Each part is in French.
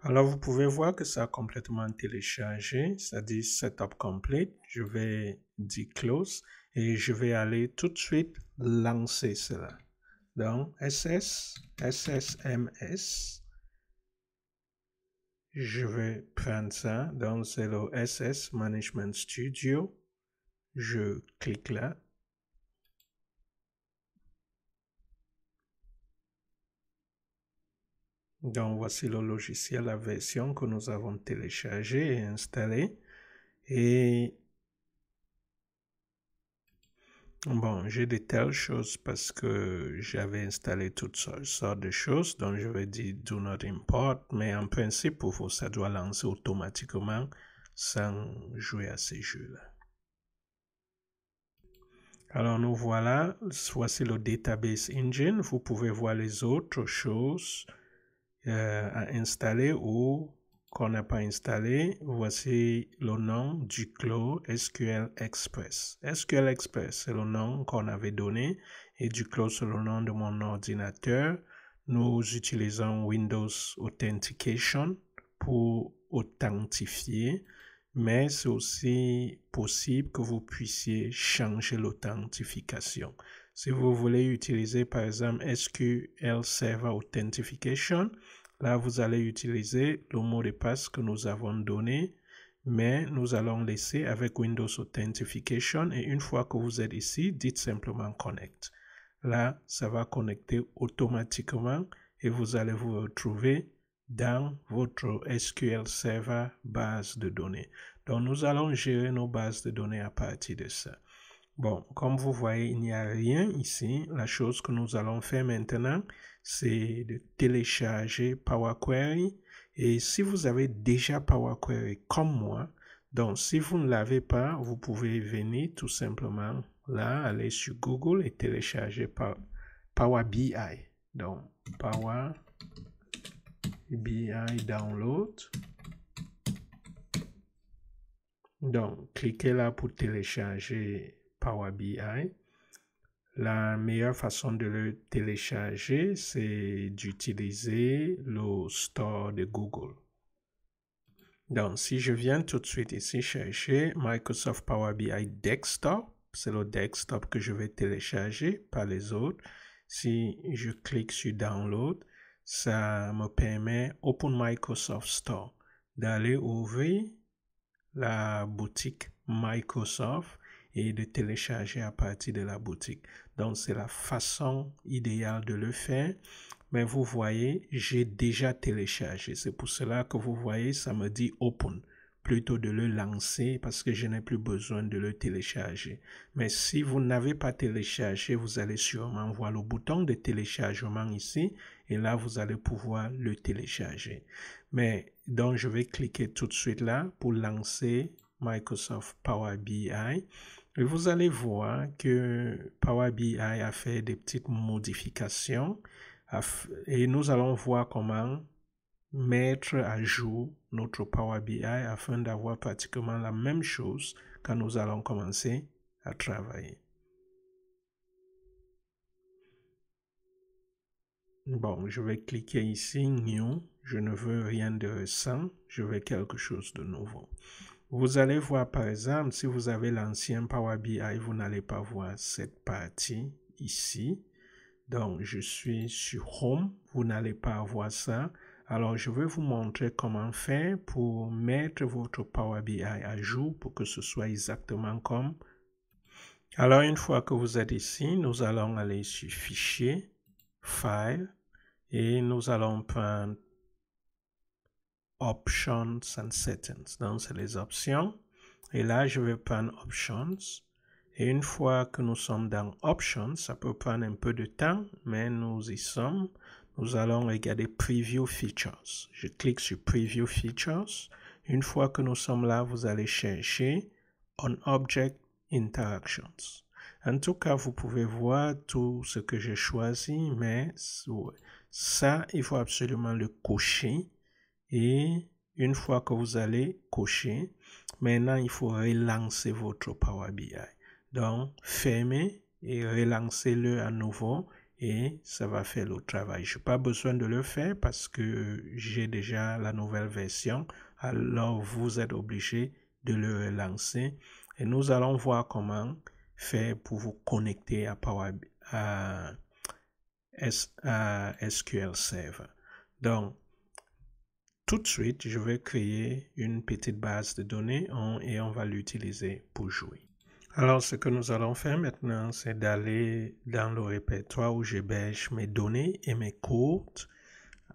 Alors, vous pouvez voir que ça a complètement téléchargé. Ça dit Setup Complete. Je vais dire Close et je vais aller tout de suite lancer cela. Donc, SSMS. Je vais prendre ça. Donc, c'est le SS Management Studio. Je clique là. Donc, voici le logiciel, la version que nous avons téléchargée et installée. Et bon, j'ai de telles choses parce que j'avais installé toutes sortes de choses. Donc, je vais dire Do not import. Mais en principe, pour vous, ça doit lancer automatiquement sans jouer à ces jeux-là. Alors, nous voilà. Voici le Database Engine. Vous pouvez voir les autres choses à installer ou qu'on n'a pas installé. Voici le nom du Duclos SQL Express. SQL Express, c'est le nom qu'on avait donné et Duclos, c'est le nom de mon ordinateur. Nous utilisons Windows Authentication pour authentifier, mais c'est aussi possible que vous puissiez changer l'authentification. Si vous voulez utiliser par exemple SQL Server Authentication, là vous allez utiliser le mot de passe que nous avons donné, mais nous allons laisser avec Windows Authentification et une fois que vous êtes ici, dites simplement Connect. Là, ça va connecter automatiquement et vous allez vous retrouver dans votre SQL Server base de données. Donc, nous allons gérer nos bases de données à partir de ça. Bon, comme vous voyez, il n'y a rien ici. La chose que nous allons faire maintenant, c'est de télécharger Power Query. Et si vous avez déjà Power Query comme moi, donc si vous ne l'avez pas, vous pouvez venir tout simplement là, aller sur Google et télécharger Power BI. Donc, Power BI Download. Donc, cliquez là pour télécharger Power BI. La meilleure façon de le télécharger, c'est d'utiliser le store de Google. Donc, si je viens tout de suite ici chercher Microsoft Power BI Desktop, c'est le desktop que je vais télécharger, pas les autres. Si je clique sur Download, ça me permet Open Microsoft Store d'aller ouvrir la boutique Microsoft et de télécharger à partir de la boutique. Donc, c'est la façon idéale de le faire. Mais vous voyez, j'ai déjà téléchargé. C'est pour cela que vous voyez, ça me dit Open, plutôt de le lancer parce que je n'ai plus besoin de le télécharger. Mais si vous n'avez pas téléchargé, vous allez sûrement voir le bouton de téléchargement ici et là, vous allez pouvoir le télécharger. Mais donc, je vais cliquer tout de suite là pour lancer Microsoft Power BI. Et vous allez voir que Power BI a fait des petites modifications et nous allons voir comment mettre à jour notre Power BI afin d'avoir pratiquement la même chose quand nous allons commencer à travailler. Bon, je vais cliquer ici, New. Je ne veux rien de récent, je veux quelque chose de nouveau. Vous allez voir par exemple, si vous avez l'ancien Power BI, vous n'allez pas voir cette partie ici. Donc, je suis sur Home, vous n'allez pas voir ça. Alors, je vais vous montrer comment faire pour mettre votre Power BI à jour pour que ce soit exactement comme. Alors, une fois que vous êtes ici, nous allons aller sur Fichier, File, et nous allons prendre Options and Settings. Donc, c'est les options. Et là, je vais prendre Options. Et une fois que nous sommes dans Options, ça peut prendre un peu de temps, mais nous y sommes. Nous allons regarder Preview Features. Je clique sur Preview Features. Une fois que nous sommes là, vous allez chercher On Object Interactions. En tout cas, vous pouvez voir tout ce que j'ai choisi, mais ça, il faut absolument le cocher. Et une fois que vous allez cocher, maintenant, il faut relancer votre Power BI. Donc, fermez et relancez-le à nouveau et ça va faire le travail. Je n'ai pas besoin de le faire parce que j'ai déjà la nouvelle version. Alors, vous êtes obligé de le relancer et nous allons voir comment faire pour vous connecter à SQL Server. Donc, tout de suite, je vais créer une petite base de données et on va l'utiliser pour jouer. Alors, ce que nous allons faire maintenant, c'est d'aller dans le répertoire où j'héberge mes données et mes codes.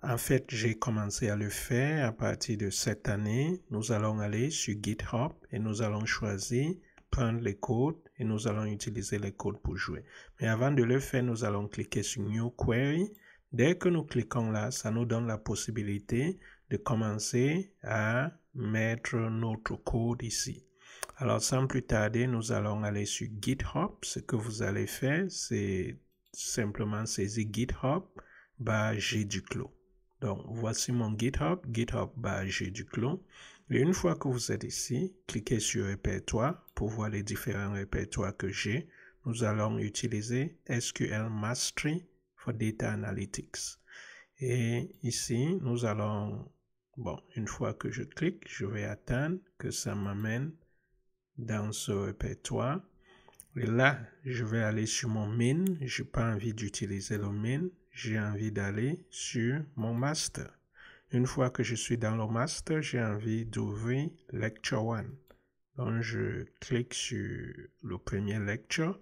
En fait, j'ai commencé à le faire à partir de cette année. Nous allons aller sur GitHub et nous allons choisir, prendre les codes et nous allons utiliser les codes pour jouer. Mais avant de le faire, nous allons cliquer sur New Query. Dès que nous cliquons là, ça nous donne la possibilité de commencer à mettre notre code ici. Alors, sans plus tarder, nous allons aller sur GitHub. Ce que vous allez faire, c'est simplement saisir GitHub /gduclos. Donc, voici mon GitHub, GitHub /gduclos. Et une fois que vous êtes ici, cliquez sur répertoire pour voir les différents répertoires que j'ai. Nous allons utiliser SQL Mastery for Data Analytics. Et ici, nous allons, une fois que je clique, je vais attendre que ça m'amène dans ce répertoire. Et là, je vais aller sur mon min. Je n'ai pas envie d'utiliser le min. J'ai envie d'aller sur mon master. Une fois que je suis dans le master, j'ai envie d'ouvrir Lecture 1. Donc, je clique sur le premier lecture.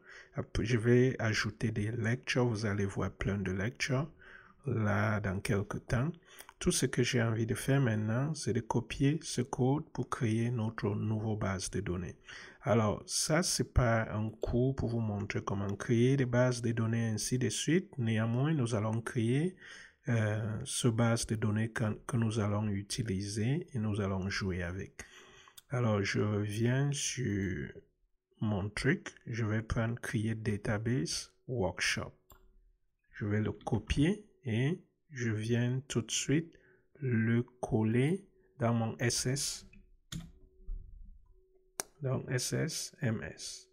Je vais ajouter des lectures. Vous allez voir plein de lectures là dans quelques temps. Tout ce que j'ai envie de faire maintenant, c'est de copier ce code pour créer notre nouvelle base de données. Alors, ça, c'est pas un cours pour vous montrer comment créer des bases de données ainsi de suite. Néanmoins, nous allons créer ce base de données que nous allons utiliser et nous allons jouer avec. Alors, je reviens sur mon truc. Je vais prendre Create Database Workshop. Je vais le copier et je viens tout de suite le coller dans mon SS. Donc SSMS.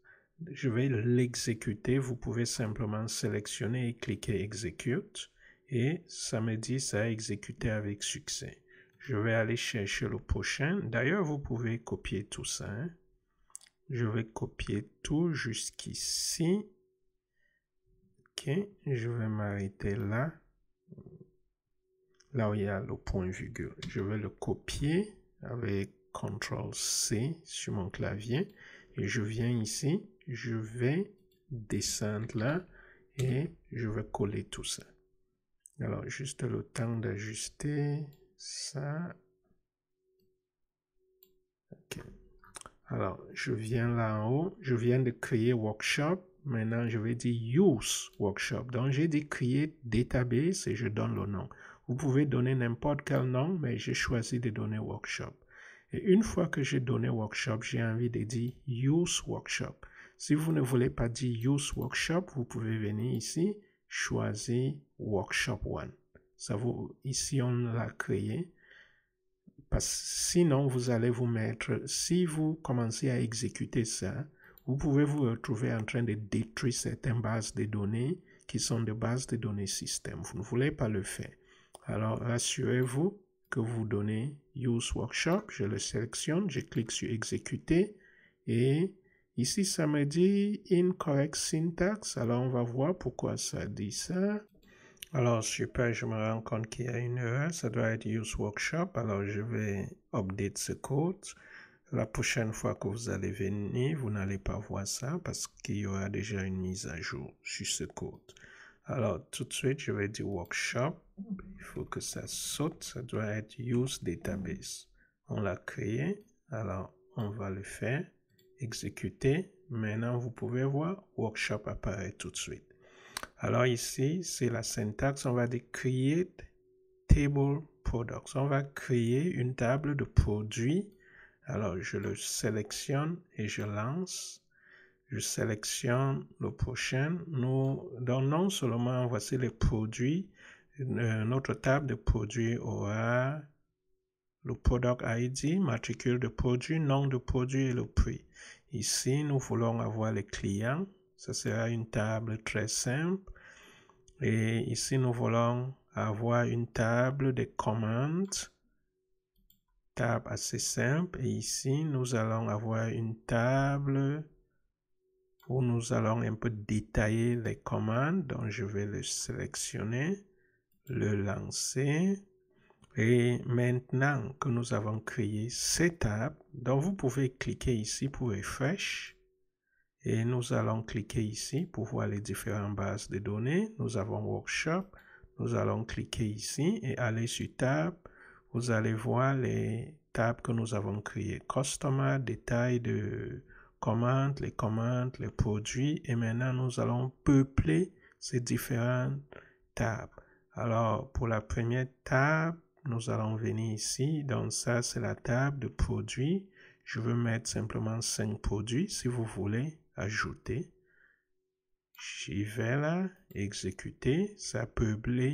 Je vais l'exécuter. Vous pouvez simplement sélectionner et cliquer Execute. Et ça me dit ça a exécuté avec succès. Je vais aller chercher le prochain. D'ailleurs, vous pouvez copier tout ça. Je vais copier tout jusqu'ici. Ok, je vais m'arrêter là. Là où il y a le point virgule. Je vais le copier avec CTRL-C sur mon clavier. Et je viens ici. Je vais descendre là. Et je vais coller tout ça. Alors, juste le temps d'ajuster ça. Ok. Alors, je viens là en haut. Je viens de créer Workshop. Maintenant, je vais dire Use Workshop. Donc, j'ai dit Create Database et je donne le nom. Vous pouvez donner n'importe quel nom, mais j'ai choisi de donner Workshop. Et une fois que j'ai donné Workshop, j'ai envie de dire Use Workshop. Si vous ne voulez pas dire Use Workshop, vous pouvez venir ici, choisir Workshop 1. Ça vous, ici, on l'a créé. Parce que sinon, vous allez vous mettre, si vous commencez à exécuter ça, vous pouvez vous retrouver en train de détruire certaines bases de données qui sont des bases de données système. Vous ne voulez pas le faire. Alors, rassurez-vous que vous donnez Use Workshop. Je le sélectionne, je clique sur Exécuter et ici, ça me dit Incorrect Syntax. Alors, on va voir pourquoi ça dit ça. Alors, super, je me rends compte qu'il y a une erreur. Ça doit être Use Workshop. Alors, je vais update ce code. La prochaine fois que vous allez venir, vous n'allez pas voir ça parce qu'il y aura déjà une mise à jour sur ce code. Alors, tout de suite, je vais dire Workshop. Il faut que ça saute. Ça doit être Use Database. On l'a créé. Alors, on va le faire. Exécuter. Maintenant, vous pouvez voir Workshop apparaît tout de suite. Alors ici, c'est la syntaxe. On va dire Create Table Products. On va créer une table de produits. Alors, je le sélectionne et je lance. Je sélectionne le prochain. Donc non seulement voici les produits. Notre table de produits aura le Product ID, matricule de produit, nom de produit et le prix. Ici, nous voulons avoir les clients. Ça sera une table très simple. Et ici, nous voulons avoir une table de commandes, table assez simple. Et ici, nous allons avoir une table où nous allons un peu détailler les commandes. Donc, je vais le sélectionner, le lancer. Et maintenant que nous avons créé ces tables, donc vous pouvez cliquer ici pour Refresh. Et nous allons cliquer ici pour voir les différentes bases de données. Nous avons Workshop. Nous allons cliquer ici et aller sur Tab. Vous allez voir les tables que nous avons créées. Customer, détail de commandes, les produits. Et maintenant, nous allons peupler ces différentes tables. Alors, pour la première table, nous allons venir ici. Donc, ça, c'est la table de produits. Je veux mettre simplement 5 produits. Si vous voulez ajouter, j'y vais là, exécuter, ça peuple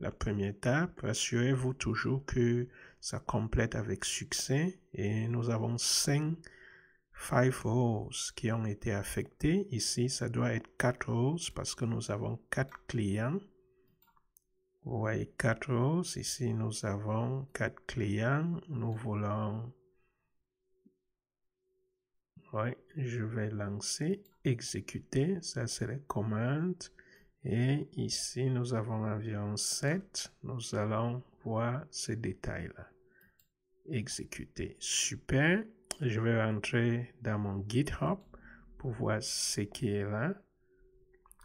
la première table. Assurez-vous toujours que ça complète avec succès. Et nous avons 5 rows qui ont été affectés. Ici, ça doit être 4 rows parce que nous avons 4 clients. Vous voyez 4 rows. Ici, nous avons 4 clients. Nous voulons... Oui, je vais lancer, exécuter. Ça, c'est les commandes. Et ici, nous avons environ 7. Nous allons voir ces détails-là. Exécuter. Super. Je vais rentrer dans mon GitHub pour voir ce qui est là.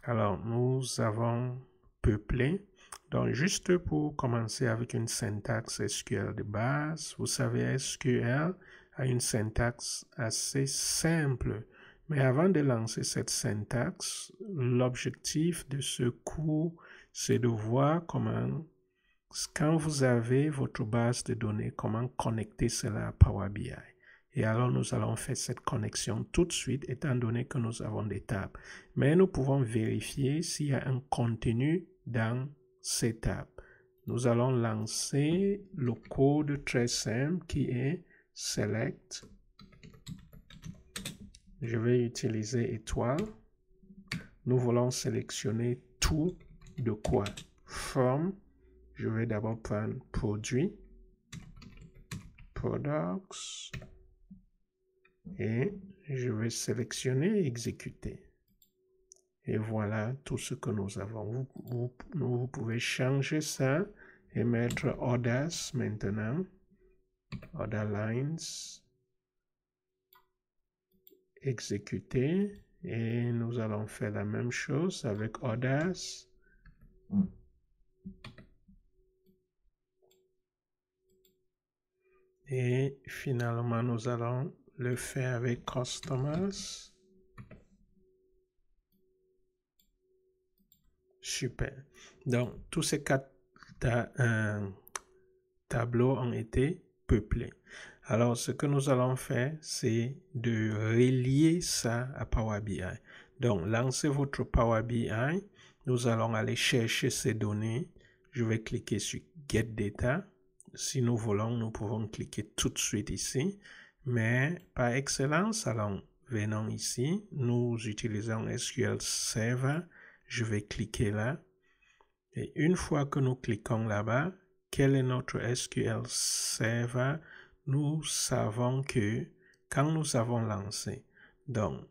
Alors, nous avons peuplé. Donc, juste pour commencer avec une syntaxe SQL de base, vous savez, SQL a une syntaxe assez simple. Mais avant de lancer cette syntaxe, l'objectif de ce cours, c'est de voir comment, quand vous avez votre base de données, comment connecter cela à Power BI. Et alors, nous allons faire cette connexion tout de suite, étant donné que nous avons des tables. Mais nous pouvons vérifier s'il y a un contenu dans ces tables. Nous allons lancer le code très simple qui est select. Je vais utiliser étoile. Nous voulons sélectionner tout de quoi? From. Je vais d'abord prendre produit. Products. Et je vais sélectionner et exécuter. Et voilà tout ce que nous avons. Vous pouvez changer ça et mettre orders maintenant. Order lines. Exécuter. Et nous allons faire la même chose avec orders. Et finalement, nous allons le faire avec customers. Super. Donc, tous ces 4 tableaux ont été peuplés. Alors, ce que nous allons faire, c'est de relier ça à Power BI. Donc, lancez votre Power BI. Nous allons aller chercher ces données. Je vais cliquer sur Get Data. Si nous voulons, nous pouvons cliquer tout de suite ici. Mais par excellence, alors, venons ici. Nous utilisons SQL Server. Je vais cliquer là. Et une fois que nous cliquons là-bas, quel est notre SQL Server? Nous savons que quand nous avons lancé, donc,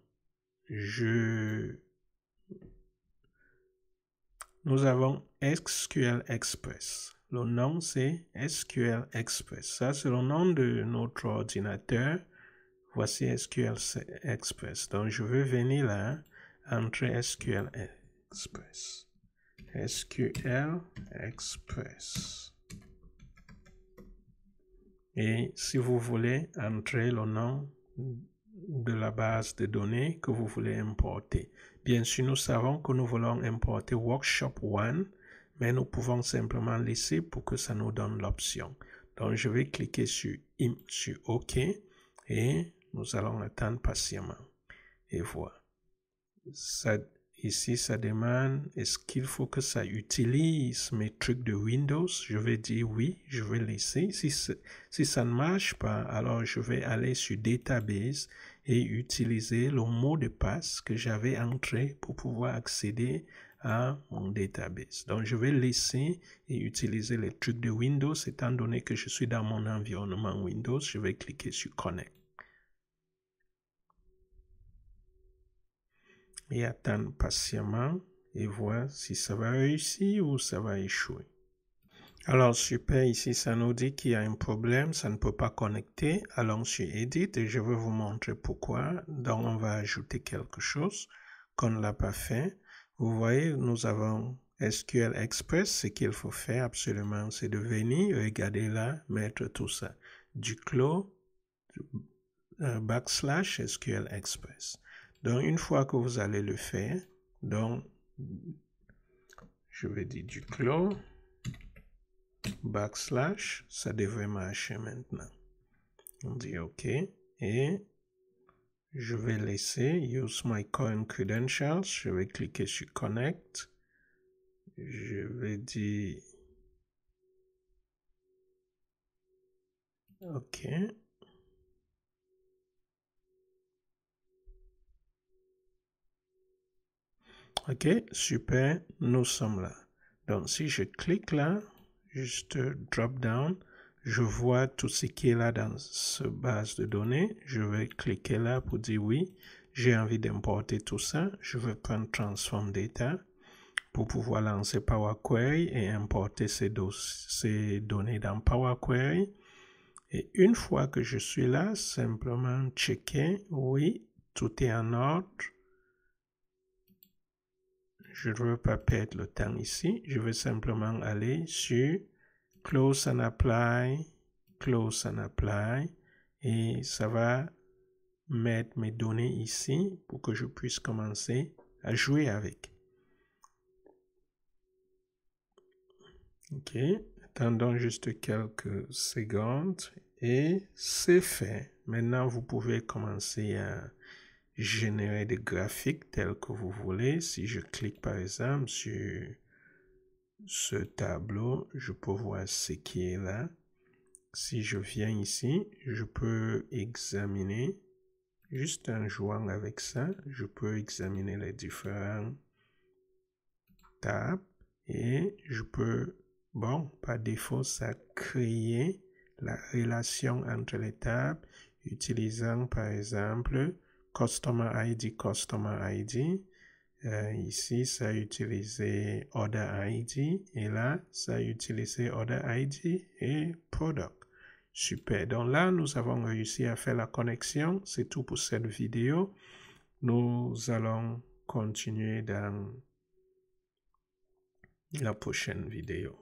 nous avons SQL Express. Le nom, c'est SQL Express. Ça, c'est le nom de notre ordinateur. Voici SQL Express. Donc, je vais venir là, entrer SQL Express. SQL Express. Et si vous voulez entrer le nom de la base de données que vous voulez importer. Bien sûr, nous savons que nous voulons importer Workshop 1, mais nous pouvons simplement laisser pour que ça nous donne l'option. Donc, je vais cliquer sur OK et nous allons attendre patiemment. Et voilà. Ici, ça demande, est-ce qu'il faut que ça utilise mes trucs de Windows? Je vais dire oui, je vais laisser. Si ça ne marche pas, alors je vais aller sur Database et utiliser le mot de passe que j'avais entré pour pouvoir accéder à mon database. Donc, je vais laisser et utiliser les trucs de Windows, étant donné que je suis dans mon environnement Windows. Je vais cliquer sur Connect. Et attendre patiemment et voir si ça va réussir ou ça va échouer. Alors super, ici ça nous dit qu'il y a un problème, ça ne peut pas connecter. Allons sur Edit et je vais vous montrer pourquoi. Donc on va ajouter quelque chose qu'on ne l'a pas fait. Vous voyez, nous avons SQL Express. Ce qu'il faut faire absolument, c'est de venir, regarder là, mettre tout ça. Du clos, backslash SQL Express. Donc une fois que vous allez le faire, donc je vais dire du clos, backslash, ça devrait marcher maintenant. On dit OK et je vais laisser use my current credentials. Je vais cliquer sur connect. Je vais dire OK. OK, super, nous sommes là. Donc si je clique là, juste drop down, je vois tout ce qui est là dans ce base de données. Je vais cliquer là pour dire oui, j'ai envie d'importer tout ça. Je vais prendre Transform Data pour pouvoir lancer Power Query et importer ces données dans Power Query. Et une fois que je suis là, simplement checker, oui, tout est en ordre. Je ne veux pas perdre le temps ici. Je vais simplement aller sur Close and Apply, Close and Apply, et ça va mettre mes données ici pour que je puisse commencer à jouer avec. Ok, attendons juste quelques secondes et c'est fait. Maintenant, vous pouvez commencer à générer des graphiques tels que vous voulez. Si je clique par exemple sur ce tableau, je peux voir ce qui est là. Si je viens ici, je peux examiner, juste en jouant avec ça, je peux examiner les différents tabs et je peux, bon, par défaut, ça créer la relation entre les tabs utilisant par exemple Customer ID, ici, ça a utilisé Order ID et là, ça a utilisé Order ID et Product. Super. Donc là, nous avons réussi à faire la connexion. C'est tout pour cette vidéo. Nous allons continuer dans la prochaine vidéo.